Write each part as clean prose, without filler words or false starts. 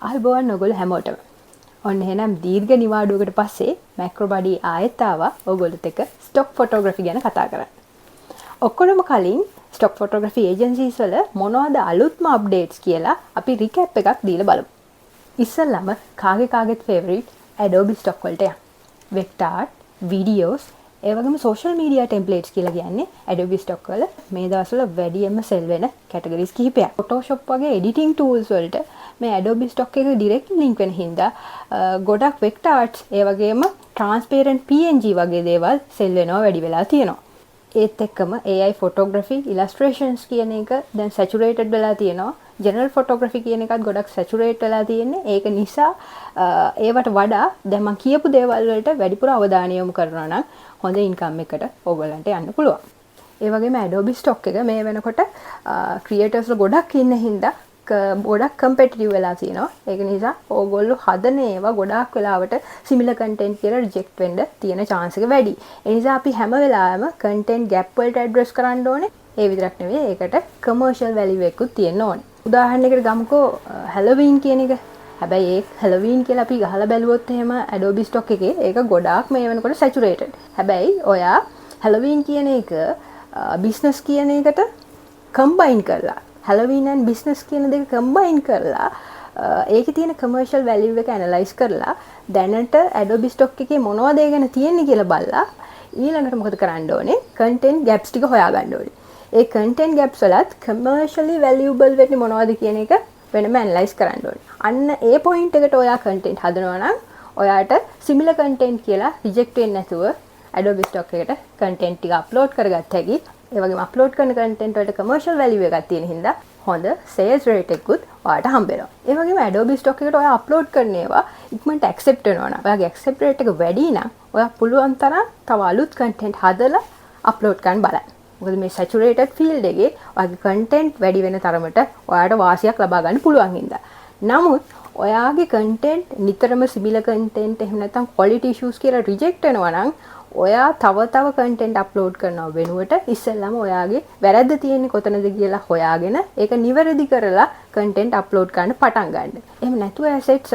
අල්බෝවන් ඔයගොල්ලෝ හැමෝටම. ඔන්න එහෙනම් දීර්ඝ නිවාඩුවකට පස්සේ මැක්‍රෝබඩි ආයෙත් ආවා ඔයගොල්ලොත් එක්ක ස්ටොක් ෆොටෝග්‍රැෆි ගැන කතා කරන්න. ඔක්කොම කලින් ස්ටොක් ෆොටෝග්‍රැෆි ඒජන්සීස් වල මොනවද අලුත්ම අප්ඩේට්ස් කියලා අපි රිකැප් එකක් දීලා බලමු. ඉස්සෙල්ලාම කාගේත් ෆේවරිට් Adobe Stock වලට යන්න. Vector art, videos, ඒ වගේම social media templates කියලා කියන්නේ Adobe Stock වල මේ දවස්වල වැඩියෙන්ම sell වෙන categories කිහිපයක්. Photoshop වගේ editing tools වලට මේ Adobe Stock එක direct link වෙන හින්දා ගොඩක් vector arts ඒ වගේම transparent PNG වගේ දේවල් sell වෙනවා වැඩි වෙලා තියෙනවා. ඒත් එක්කම AI photography, illustrations කියන එක දැන් saturated වෙලා තියෙනවා. general photography කියන එකත් ගොඩක් saturate වෙලා තියෙන්නේ. ඒක නිසා ඒවට වඩා දැන් මම කියපු දේවල් වලට වැඩිපුර අවධානය යොමු කරනවා නම් හොඳ income එකකට ඕගොල්ලන්ට යන්න පුළුවන්. ඒ වගේම Adobe Stock එක මේ වෙනකොට creators ගොඩක් ඉන්න හින්දා ගොඩක් කම්පිටිටිව් වෙලා තියෙනවා. ඒක නිසා ඕගොල්ලෝ හදන ඒවා ගොඩාක් වෙලාවට similar content කියලා reject වෙන්න තියෙන chance එක වැඩි. ඒ නිසා අපි හැම වෙලාවෙම content gap වලට address කරන්න ඕනේ. ඒ විතරක් නෙවෙයි ඒකට commercial value එකකුත් තියෙන්න ඕනේ. උදාහරණයකට ගමුකෝ Halloween කියන එක. හැබැයි ඒ Halloween කියලා අපි ගහලා බැලුවොත් එහෙම Adobe Stock එකේ ඒක ගොඩාක් මේ වෙනකොට saturated. හැබැයි ඔයා Halloween කියන එක business කියන එකට combine කරලා Halloween and business කියන දෙක combine කරලා ඒකේ තියෙන commercial value එක analyze කරලා දැනට Adobe Stock එකේ මොනවද ඒ ගැන තියෙන්නේ කියලා බලලා ඊළඟට මොකද කරන්න ඕනේ? content gaps ටික හොයාගන්න ඕනේ. ඒ content gaps වලත් commercially valuable වෙන්නේ මොනවද කියන එක වෙනම analyze කරන්න ඕනේ. අන්න ඒ point එකට ඔයා content හදනවා නම් ඔයාට similar content කියලා reject වෙන්නේ නැතුව Adobe Stock එකට content ටික upload කරගත්ත හැකි. ඒ වගේම upload කරන content වලට commercial value එකක් තියෙන හින්දා හොඳ sales rate එකකුත් ඔයාට හම්බ වෙනවා. ඒ වගේම Adobe Stock එකට ඔයා upload කරන ඒවා ඉක්මනට accept වෙනවා නම් ඔයාගේ accept rate එක වැඩි නම් ඔයා පුළුවන් තරම් තව අලුත් content හදලා upload කරන්න බලන්න. මොකද මේ saturated field එකේ ඔයාගේ content වැඩි වෙන තරමට ඔයාට වාසියක් ලබා ගන්න පුළුවන් හින්දා. නමුත් ඔයාගේ content නිතරම similar content එහෙම නැත්නම් quality issues කියලා reject වෙනවා නම් ඔයා තව content upload කරනව වෙනුවට ඉස්සෙල්ලාම ඔයාගේ වැරද්ද තියෙන්නේ කොතනද කියලා හොයාගෙන ඒක නිවැරදි කරලා content upload කරන්න පටන් ගන්න. එහෙම නැතුව assets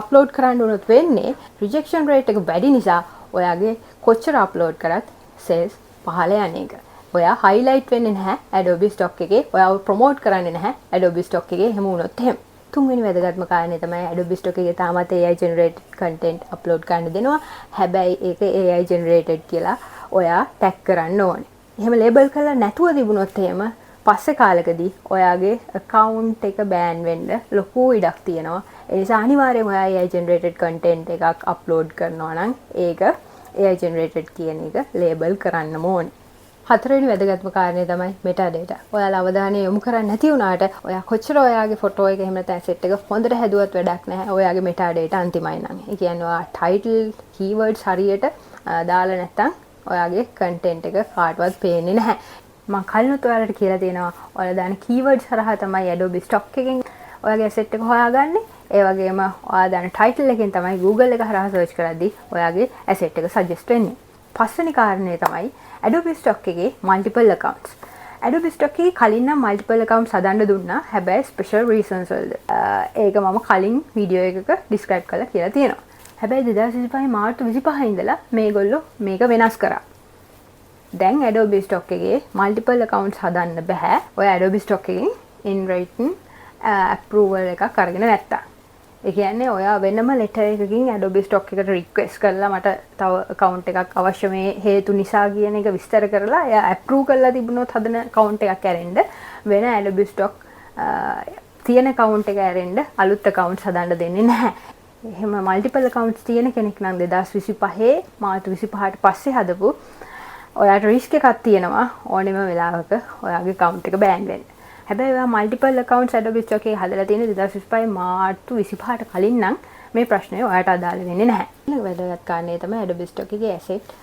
upload කරන්න උනොත් වෙන්නේ rejection rate එක වැඩි නිසා ඔයාගේ කොච්චර upload කරත් sales පහළ යන එක. ඔයා highlight වෙන්නේ නැහැ Adobe Stock එකේ. ඔයාව promote කරන්නේ නැහැ Adobe Stock එකේ. එහෙම වුණොත් එහෙම. තුන්වෙනි වැදගත්ම කාරණේ තමයි Adobe Stock එකේ තාමත් AI generated content upload කරන්න දෙනවා. හැබැයි ඒක AI generated කියලා ඔයා tag කරන්න ඕනේ. එහෙම label කරලා නැතුව තිබුණොත් එහෙම පස්සේ කාලෙකදී ඔයාගේ account එක ban වෙන්න ලොකු ඉඩක් තියෙනවා. ඒ නිසා අනිවාර්යයෙන්ම ඔයා AI generated content එකක් upload කරනවා නම් ඒක AI generated කියන එක label කරන්නම ඕනේ. හතරවෙනි වැදගත්ම කාරණය තමයි metadata. ඔයාලා අවධානය යොමු කරන්නේ නැති වුණාට ඔයා කොච්චර ඔයාගේ ෆොටෝ එක එහෙම නැත්නම් asset එක හොඳට හැදුවත් වැඩක් නැහැ. ඔයාගේ metadata අන්තිමයි නම්. ඒ කියන්නේ ඔයා title keywords හරියට දාලා නැත්නම් ඔයාගේ content එක කාටවත් පේන්නේ නැහැ. මම කලිනුත් ඔයාලට කියලා තියෙනවා ඔයාලා දාන keywords හරහා තමයි Adobe Stock එකෙන් ඔයාගේ asset එක හොයාගන්නේ. ඒ වගේම ඔයා දාන title එකෙන් තමයි Google එක හරහා search කරද්දී ඔයාගේ asset එක suggest වෙන්නේ. පස්වෙනි කාරණේ තමයි Adobe Stock එකේ multiple accounts. Adobe Stock එකේ කලින් නම් multiple accounts හදන්න දුන්නා. හැබැයි special reasons වලද. ඒක මම කලින් වීඩියෝ එකක describe කරලා කියලා තියෙනවා. හැබැයි 2025 මාර්තු 25 ඉඳලා මේගොල්ලෝ මේක වෙනස් කරා. දැන් Adobe Stock එකේ multiple accounts හදන්න බෑ. ඔය Adobe Stock එකෙන් in writing approval එකක් අරගෙන නැත්තා. ඒ කියන්නේ ඔයා වෙනම letter එකකින් Adobe Stock එකට request කරලා මට තව account එකක් අවශ්‍ය මේ හේතු නිසා කියන එක විස්තර කරලා එයා approve කරලා තිබුණොත් හදන account එකක් ඇරෙන්න වෙන Adobe Stock තියෙන account එක ඇරෙන්න අලුත් accounts හදන්න දෙන්නේ නැහැ. එහෙම multiple accounts තියෙන කෙනෙක් නම් 2025 මාර්තු 25ට පස්සේ හදපු ඔයාට risk එකක් තියෙනවා ඕනෙම වෙලාවක ඔයාගේ account එක ban වෙන්න. හැබැයි ඔයා multiple accounts Adobe Stock එකේ හදලා තියෙන 2025 මාර්තු 25ට කලින් නම් මේ ප්‍රශ්නේ ඔයාට අදාළ වෙන්නේ නැහැ. ඊළඟ වැදගත් කාරණේ තමයි Adobe Stock එකේ asset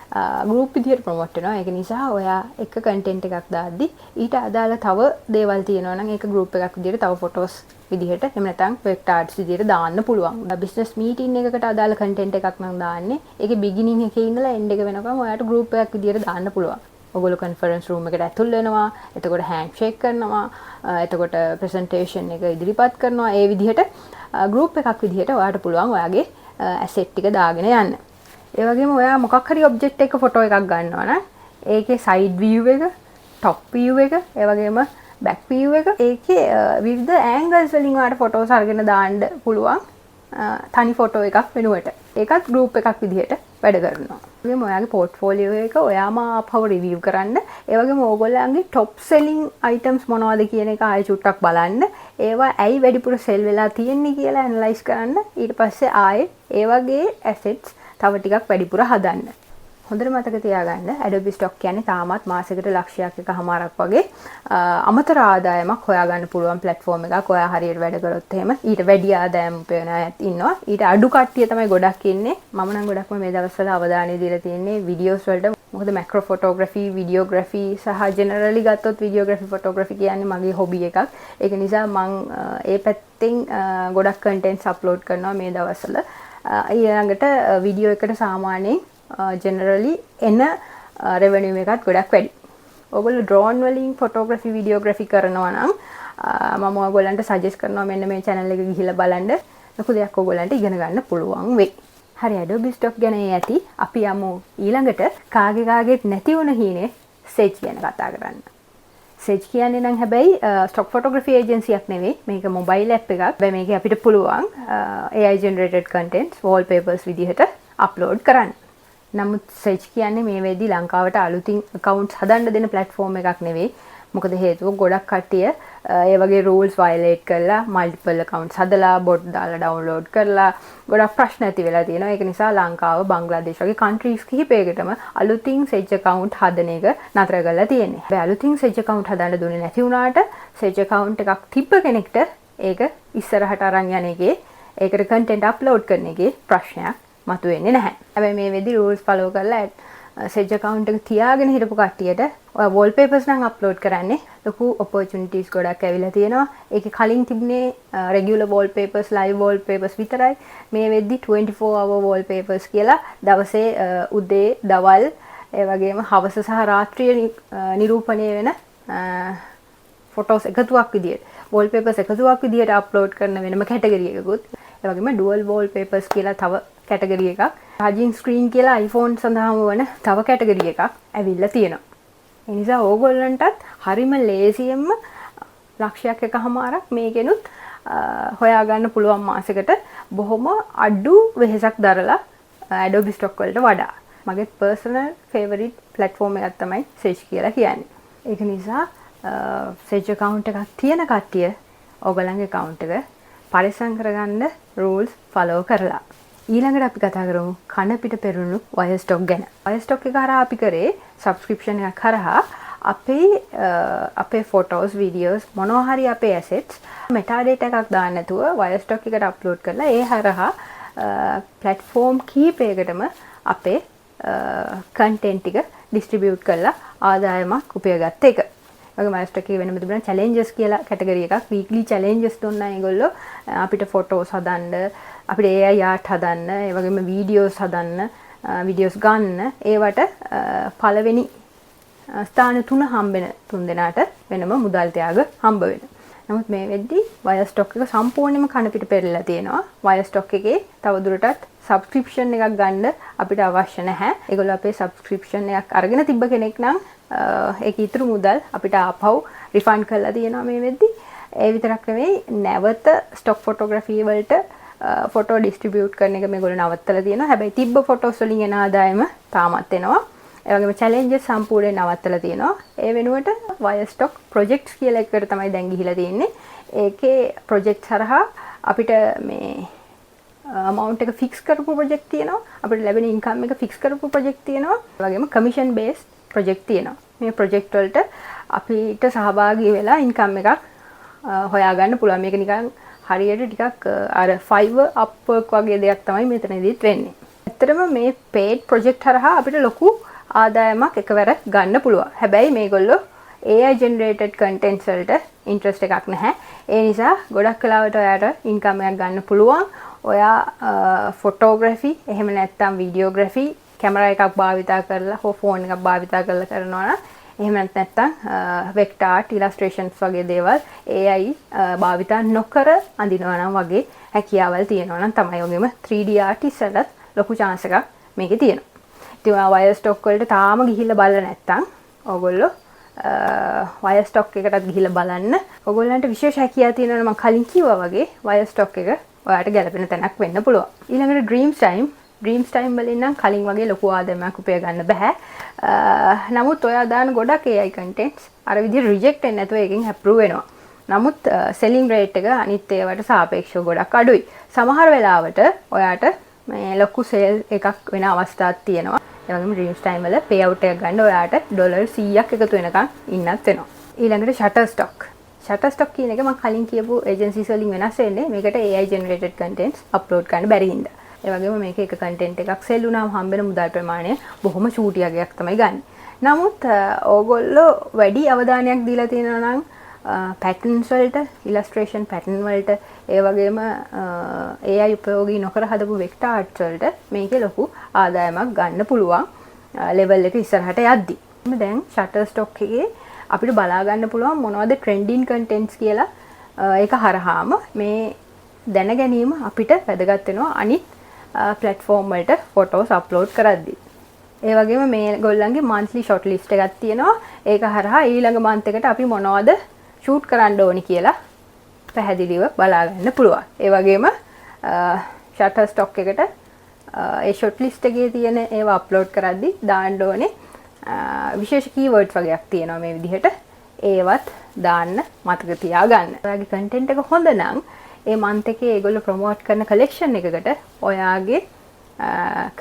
group විදියට promote වෙනවා. ඒක නිසා ඔයා එක content එකක් දාද්දි ඊට අදාළ තව දේවල් තියෙනවා නම් ඒක group එකක් විදියට තව photos විදිහට එහෙම නැත්නම් vector arts විදියට දාන්න පුළුවන්. business meeting එකකට අදාළ content එකක් නම් දාන්නේ. ඒකේ beginning එකේ ඉඳලා end එක වෙනකම් ඔයාට group එකක් විදියට දාන්න පුළුවන්. ඔයගොල්ලෝ conference room එකට ඇතුල් වෙනවා. එතකොට handshake කරනවා. එතකොට presentation එක ඉදිරිපත් කරනවා. ඒ විදිහට ගෲප් එකක් විදිහට ඔයාට පුළුවන් ඔයාගේ ඇසෙට් ටික දාගෙන යන්න. ඒ වගේම ඔයා මොකක් හරි ඔබ්ජෙක්ට් එක ෆොටෝ එකක් ගන්නවා නම් ඒකේ සයිඩ් view එක, top view එක, ඒ වගේම back view එක, ඒකේ විවිධ angles වලින් ඔයාට ෆොටෝස් අරගෙන දාන්න පුළුවන් තනි ෆොටෝ එකක් වෙනුවට. ඒකත් ගෲප් එකක් විදිහට වැඩ කරනවා. ඒ වගේම ඔයාගේ පෝර්ට්ෆෝලියෝ එක ඔයාම ආපහු රිවිව් කරන්න. ඒ වගේම ඕගොල්ලන්ගේ টপ selling items මොනවද කියන එක ආයෙ චුට්ටක් බලන්න. ඒවා ඇයි වැඩිපුර සෙල් වෙලා තියෙන්නේ කියලා ඇනලයිස් කරන්න. ඊට පස්සේ ආයෙ ඒ වගේ assets තව ටිකක් වැඩිපුර හදන්න. හොඳට මතක තියාගන්න Adobe Stock කියන්නේ තාමත් මාසෙකට ලක්ෂයක් එකමාරක් වගේ අමතර ආදායමක් හොයාගන්න පුළුවන් platform එකක්. ඔයා හරියට වැඩ කරොත් එහෙම ඊට වැඩි ආදායම් උපයන අයත් ඉන්නවා. ඊට අඩු කට්ටිය තමයි ගොඩක් ඉන්නේ. මම නම් ගොඩක්ම මේ දවස්වල අවධානය දීලා තියෙන්නේ videos වලට. මොකද macro photography, videography සහ generally ගත්තොත් videography, photography කියන්නේ මගේ hobby එකක්. ඒක නිසා මම ඒ පැත්තෙන් ගොඩක් contents upload කරනවා මේ දවස්වල. ඊළඟට වීඩියෝ එකට සාමාන්‍යයෙන් generally එන revenue එකත් ගොඩක් වැඩි. ඔයගොල්ලෝ drone වලින් photography, videography කරනවා නම් මම ඔයගොල්ලන්ට suggest කරනවා මෙන්න මේ channel එක ගිහිල්ලා බලන්න. ලොකු දෙයක් ඔයගොල්ලන්ට ඉගෙන ගන්න පුළුවන් වෙයි. හරි Adobe Stock ගැන ඇති. අපි යමු ඊළඟට කාගේත් නැති වුණ හීනේ Sage ගැන කතා කරන්න. Sage කියන්නේ නම් හැබැයි stock photography agency එකක් නෙවෙයි. මේක mobile app එකක්. හැබැයි මේකේ අපිට පුළුවන් AI generated contents, wallpapers විදිහට upload කරන්න. නමුත් Sage කියන්නේ මේ වෙද්දි ලංකාවට අලුතින් accounts හදන්න දෙන platform එකක් නෙවෙයි. මොකද හේතුව ගොඩක් කට්ටිය ඒ වගේ rules violate කරලා multiple accounts හදලා bot දාලා download කරලා ගොඩක් ප්‍රශ්න ඇති වෙලා තියෙනවා. ඒක නිසා ලංකාව, බංග්ලාදේශ වගේ countries කිහිපයකටම අලුතින් Sage account හදන එක නතර කරලා තියෙන්නේ. හැබැයි අලුතින් Sage account හදන්න දුන්නේ නැති වුණාට Sage account එකක් තිබ්බ කෙනෙක්ට ඒක ඉස්සරහට අරන් යන එකේ ඒකට content upload කරන එකේ ප්‍රශ්නයක් මතුවෙන්නේ නැහැ. හැබැයි මේ වෙද්දි rules follow කරලා Sage account එක තියාගෙන හිටපු කට්ටියට ඔය wallpapers නම් upload කරන්නේ ලොකු opportunities ගොඩක් ඇවිල්ලා තියෙනවා. ඒකේ කලින් තිබුණේ regular wallpapers, live wallpapers විතරයි. මේ වෙද්දි 24 hour wallpapers කියලා දවසේ උදේ, දවල්, ඒ වගේම හවස සහ රාත්‍රියේ නිරූපණය වෙන photos එකතුවක් විදියට wallpapers එකතුවක් විදියට upload කරන වෙනම category එකකුත්. ඒ වගේම dual wallpapers කියලා තව category එකක්. charging screen කියලා iPhone සඳහාම වන තව category එකක් ඇවිල්ලා තියෙනවා. ඒ නිසා ඕගොල්ලන්ටත් හරිම ලේසියෙන්ම ලක්ෂයක් එකමාරක් මේකෙනුත් හොයාගන්න පුළුවන් මාසෙකට බොහොම අඩු වෙහෙසක් දරලා Adobe Stock වලට වඩා. මගේ personal favorite platform එකක් තමයි Sage කියලා කියන්නේ. ඒක නිසා Sage account එකක් තියෙන කට්ටිය ඕගොල්ලන්ගේ account එක පරිස්සම් කරගන්න rules follow කරලා. ඊළඟට අපි කතා කරමු කන පිට පෙරුණු Wirestock ගැන. Wirestock එක හරහා අපි කරේ subscription එකක් හරහා අපේ photos, videos මොනවා හරි අපේ assets metadata එකක් දාන්න නැතුව Wirestock එකට upload කරලා ඒ හරහා platform කීපයකටම අපේ content ටික distribute කරලා ආදායමක් උපයගත්ත එක. වගේ Wirestock එකේ වෙනම තිබුණා challenges කියලා category එකක්. weekly challenges දුන්නා ඒගොල්ලෝ අපිට photos හදන්න, අපිට AI art හදන්න, ඒ වගේම videos හදන්න, videos ගන්න. ඒවට පළවෙනි ස්ථාන 3 හම්බෙන 3 දෙනාට වෙනම මුදල් ත්‍යාග හම්බ වෙනවා. නමුත් මේ වෙද්දි Wirestock එක සම්පූර්ණයෙන්ම කන පිට පෙරලා තියෙනවා. Wirestock එකේ තවදුරටත් subscription එකක් ගන්න අපිට අවශ්‍ය නැහැ. ඒගොල්ලෝ අපේ subscription එකක් අරගෙන තිබ්බ කෙනෙක් නම් ඒක ඉතුරු මුදල් අපිට ආපහු refund කරලා තියෙනවා මේ වෙද්දි. ඒ විතරක් නෙවෙයි නැවත stock photography වලට ෆොටෝ ඩිස්ට්‍රිබියුට් කරන එක මේගොල්ලෝ නවත්තලා තියෙනවා. හැබැයි තිබ්බ ෆොටෝස් වලින් එන ආදායම තාමත් එනවා. ඒ වගේම challenges සම්පූර්ණයෙන් නවත්තලා තියෙනවා. ඒ වෙනුවට Wirestock projects කියලා එකකට තමයි දැන් ගිහිලා තියෙන්නේ. ඒකේ project හරහා අපිට මේ amount එක fix කරපු project තියෙනවා. අපිට ලැබෙන income එක fix කරපු project තියෙනවා. ඒ වගේම commission based project තියෙනවා. මේ project වලට අපිට සහභාගී වෙලා income එකක් හොයාගන්න පුළුවන්. මේක නිකන් හරියට ටිකක් අර Fiverr, Upwork වගේ දෙයක් තමයි මෙතනදිත් වෙන්නේ. ඇත්තටම මේ paid project හරහා අපිට ලොකු ආදායමක් එකවර ගන්න පුළුවන්. හැබැයි මේගොල්ලෝ AI generated contents වලට interest එකක් නැහැ. ඒ නිසා ගොඩක් කලාවට ඔයාට income එකක් ගන්න පුළුවන්. ඔයා photography එහෙම නැත්නම් videography කැමරා එකක් භාවිතා කරලා හෝ ෆෝන් එකක් භාවිතා කරලා කරනවා නම් එහෙම නැත්නම් vector art illustrations වගේ දේවල් AI භාවිතා නොකර අඳිනවා නම් වගේ හැකියාවල් තියෙනවා නම් තමයි ඔගෙම 3D artistලත් ලොකු chance එකක් මේකේ තියෙනවා. ඉතින් ඔයා wire stock වලට තාම ගිහිල්ලා බලලා නැත්නම් ඕගොල්ලෝ wire stock එකටත් ගිහිල්ලා බලන්න. ඕගොල්ලන්ට විශේෂ හැකියාවක් තියෙනවා මම කලින් කිව්වා වගේ wire stock එක ඔයාලට ගැලපෙන තැනක් වෙන්න පුළුවන්. ඊළඟට ඩ්‍රීම්ස් ටයිම් වලින් නම් කලින් වගේ ලොකු ආදායමක් උපය ගන්න බෑ. නමුත් ඔයා දාන ගොඩක් AI contents අර විදිහට රිජෙක්ට් වෙන්නේ නැතුව එකෙන් අප්‍රූව් වෙනවා. නමුත් සෙලින් රේට් එක අනිත් ඒවාට සාපේක්ෂව ගොඩක් අඩුයි. සමහර වෙලාවට ඔයාට මේ ලොකු සේල් එකක් වෙන අවස්ථාවක් තියෙනවා. ඒ වගේම ඩ්‍රීම්ස් ටයිම් වල පේ අවුට් එක ගන්න ඔයාට ඩොලර් 100ක් එකතු වෙනකන් ඉන්නත් වෙනවා. ඊළඟට Shutterstock කියන එක මම කලින් කියපු ඒජන්සිස් වලින් වෙනස් වෙන්නේ මේකට AI generated contents අප්ලෝඩ් කරන්න බැරි හින්දා. ඒ වගේම මේක එක කන්ටෙන්ට් එකක් සෙල් වුණාම හම්බෙන මුදල් ප්‍රමාණය බොහොම චූටියගයක් තමයි ගන්න. නමුත් ඕගොල්ලෝ වැඩි අවධානයක් දීලා තියෙනවා නම් පැටර්න්ස් වලට, ඉලස්ට්‍රේෂන් පැටර්න් වලට, ඒ වගේම AI උපයෝගී නොකර හදපු වෙක්ටර් ආර්ට්ස් වලට මේකේ ලොකු ආදායමක් ගන්න පුළුවන් ලෙවල් එක ඉස්සරහට යද්දි. දැන් Shutterstock එකේ අපිට බලා ගන්න පුළුවන් මොනවද ට්‍රෙන්ඩින් කන්ටෙන්ට්ස් කියලා. ඒක හරහාම මේ දැන ගැනීම අපිට වැදගත් වෙනවා අනිත් platform වලට photos upload කරද්දී. ඒ වගේම මේ ගොල්ලන්ගේ monthly short list එකක් තියෙනවා. ඒක හරහා ඊළඟ month එකට අපි මොනවද shoot කරන්න ඕනි කියලා පැහැදිලිව බලා ගන්න පුළුවන්. ඒ වගේම Shutterstock එකට ඒ short list එකේ තියෙන ඒවා upload කරද්දී දාන්න ඕනේ විශේෂ keywords වගේක් තියෙනවා මේ විදිහට. ඒවත් දාන්න මතක තියාගන්න. ඔයාගේ content එක හොඳ නම් ඒ month එකේ ඒගොල්ලෝ ප්‍රොමෝට් කරන collection එකකට ඔයාගේ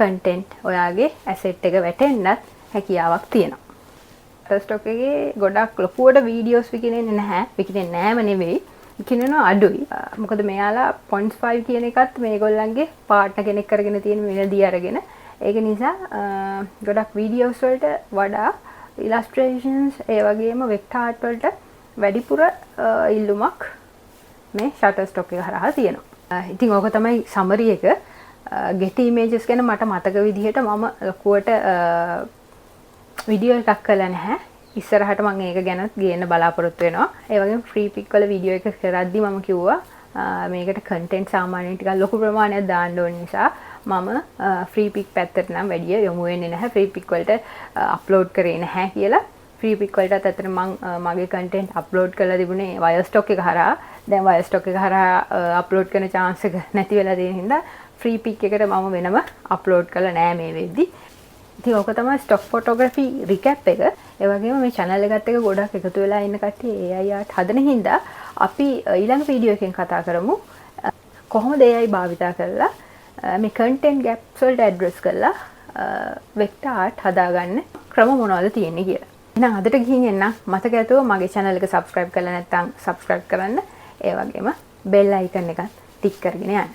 content ඔයාගේ asset එක වැටෙන්නත් හැකියාවක් තියෙනවා. Shutterstock එකේ ගොඩක් ලොකුවට videos විකිනෙන්නේ නැහැ. විකිනෙන්නේ නැහැම නෙවෙයි. විකිනෙනවා අඩුයි. මොකද මෙයාලා 0.5 කියන එකත් මේගොල්ලන්ගේ partner කෙනෙක් කරගෙන තියෙන මිලදී අරගෙන. ඒක නිසා ගොඩක් videos වලට වඩා illustrations ඒ වගේම vector art වලට වැඩිපුර ඉල්ලුමක් මේ Shutterstock එක හරහා තියෙනවා. ඉතින් ඕක තමයි summary එක. Getty images ගැන මට මතක විදිහට මම ලොකුවට වීඩියෝ එකක් කළා නැහැ. ඉස්සරහට මම ඒක ගැනත් ගේන්න බලාපොරොත්තු වෙනවා. ඒ වගේම free pick වල වීඩියෝ එක කරද්දි මම කිව්වා මේකට content සාමාන්‍යයෙන් ටිකක් ලොකු ප්‍රමාණයක් දාන්න ඕන නිසා මම free pick පැත්තට නම් වැඩි යොමු වෙන්නේ නැහැ. free pick වලට upload කරේ නැහැ කියලා. free pick වලටත් අතන මම මගේ content upload කරලා තිබුණේ Wirestock එක හරහා. දැන් Wirestock එක හරහා upload කරන chance එක නැති වෙලා තියෙන හින්දා free pick එකට මම වෙනම upload කරලා නෑ මේ වෙද්දි. ඉතින් ඕක තමයි stock photography recap එක. ඒ වගේම මේ channel එකත් එක්ක ගොඩක් එකතු වෙලා ඉන්න කට්ටිය AI art හදන හින්දා අපි ඊළඟ වීඩියෝ එකෙන් කතා කරමු කොහොමද AI භාවිතා කරලා මේ content gaps වලට address කරලා vector art හදාගන්න ක්‍රම මොනවද තියෙන්නේ කියලා. එහෙනම් අදට ගිහින් එන්න මතක ඇතුව මගේ channel එක subscribe කරලා නැත්නම් subscribe කරන්න. ඒ වගේම bell icon එකත් ටික් කරගෙන යන්න.